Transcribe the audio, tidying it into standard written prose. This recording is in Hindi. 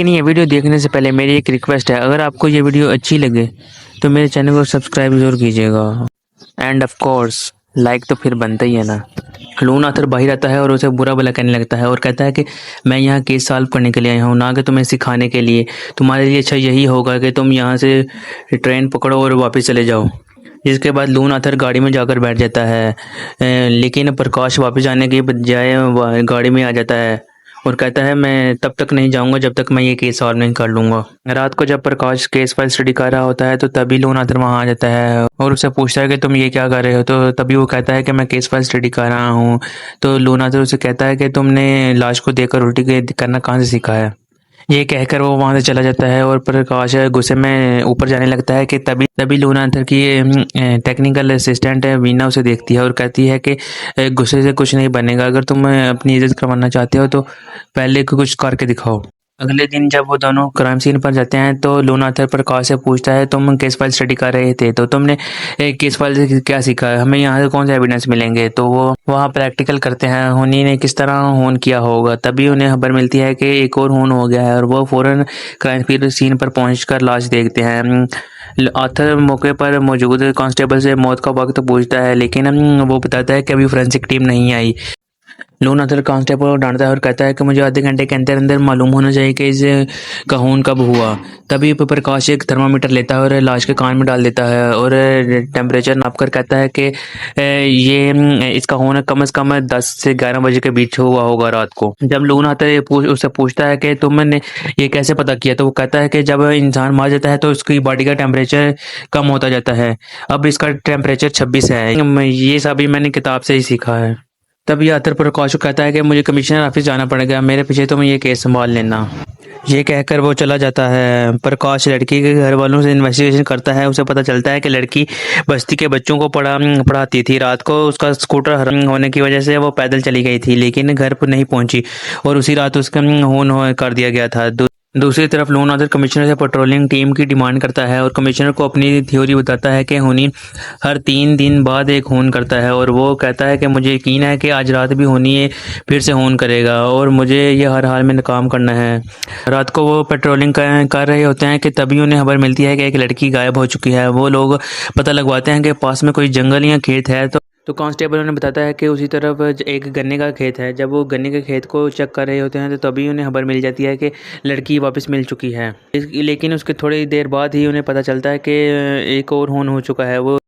लेकिन ये वीडियो देखने से पहले मेरी एक रिक्वेस्ट है, अगर आपको ये वीडियो अच्छी लगे तो मेरे चैनल को सब्सक्राइब ज़रूर कीजिएगा एंड ऑफ कोर्स लाइक तो फिर बनता ही है ना। लून आथर बाहर आता है और उसे बुरा भला कहने लगता है और कहता है कि मैं यहाँ केस सॉल्व करने के लिए आया हूँ, ना कि तुम्हें सिखाने के लिए। तुम्हारे लिए अच्छा यही होगा कि तुम यहाँ से ट्रेन पकड़ो और वापस चले जाओ। जिसके बाद लून आथर गाड़ी में जाकर बैठ जाता है, लेकिन प्रकाश वापस आने के बजाय गाड़ी में आ जाता है और कहता है मैं तब तक नहीं जाऊंगा जब तक मैं ये केस सॉल्व नहीं कर लूँगा। रात को जब प्रकाश केस फाइल स्टडी कर रहा होता है तो तभी लून आथर वहाँ आ जाता है और उससे पूछता है कि तुम ये क्या कर रहे हो। तो तभी वो कहता है कि मैं केस फाइल स्टडी कर रहा हूँ। तो लून आथर उसे कहता है कि तुमने लाश को देखकर उल्टी करना कहाँ से सीखा है। ये कहकर वो वहाँ से चला जाता है और प्रकाश गुस्से में ऊपर जाने लगता है कि तभी तभी लूना आथर की टेक्निकल असिस्टेंट वीना उसे देखती है और कहती है कि गुस्से से कुछ नहीं बनेगा, अगर तुम अपनी इज्जत करवाना चाहते हो तो पहले कुछ करके दिखाओ। अगले दिन जब वो दोनों क्राइम सीन पर जाते हैं तो लूना आथर प्रकाश से पूछता है तुम केस फाइल स्टडी कर रहे थे तो तुमने केस फाइल से क्या सीखा, हमें यहाँ से कौन से एविडेंस मिलेंगे। तो वो वहाँ प्रैक्टिकल करते हैं हुनी ने किस तरह खून किया होगा। तभी उन्हें खबर मिलती है कि एक और खून हो गया है और वो फौरन क्राइम सीन पर पहुंचकर लाश देखते हैं। आथर मौके पर मौजूद कांस्टेबल से मौत का वक्त पूछता है, लेकिन वो बताता है कि अभी फोरेंसिक टीम नहीं आई। लून आथर कांस्टेबल को डांटता है और कहता है कि मुझे आधे घंटे के अंदर अंदर मालूम होना चाहिए कि इस खून कब हुआ। तभी प्रकाश एक थर्मामीटर लेता है और लाश के कान में डाल देता है और टेम्परेचर नापकर कहता है कि ये इसका खून कम से कम 10 से 11 बजे के बीच हुआ होगा रात को। जब लून आथर उससे पूछता है कि तुमने ये कैसे पता किया, तो वो कहता है कि जब इंसान मार जाता है तो उसकी बॉडी का टेम्परेचर कम होता जाता है। अब इसका टेम्परेचर 26 है। ये सभी मैंने किताब से ही सीखा है। तभी आथर प्रकाश को कहता है कि मुझे कमिश्नर ऑफिस जाना पड़ेगा, मेरे पीछे तुम ये केस संभाल लेना। ये कहकर वो चला जाता है। प्रकाश लड़की के घर वालों से इन्वेस्टिगेशन करता है। उसे पता चलता है कि लड़की बस्ती के बच्चों को पढ़ाती थी। रात को उसका स्कूटर हरन होने की वजह से वो पैदल चली गई थी, लेकिन घर पर नहीं पहुंची और उसी रात उसका खून कर दिया गया था। दूसरी तरफ लून आथर कमिश्नर से पेट्रोलिंग टीम की डिमांड करता है और कमिश्नर को अपनी थ्योरी बताता है कि हुनी हर 3 दिन बाद एक खून करता है और वो कहता है कि मुझे यकीन है कि आज रात भी हुनी फिर से खून करेगा और मुझे ये हर हाल में नाकाम करना है। रात को वो पेट्रोलिंग कर रहे होते हैं कि तभी उन्हें खबर मिलती है कि एक लड़की गायब हो चुकी है। वो लोग पता लगवाते हैं कि पास में कोई जंगल या खेत है। तो कांस्टेबल उन्हें बताता है कि उसी तरफ एक गन्ने का खेत है। जब वो गन्ने के खेत को चेक कर रहे होते हैं तो तभी उन्हें खबर मिल जाती है कि लड़की वापस मिल चुकी है। लेकिन उसके थोड़ी देर बाद ही उन्हें पता चलता है कि एक और खून हो चुका है। वो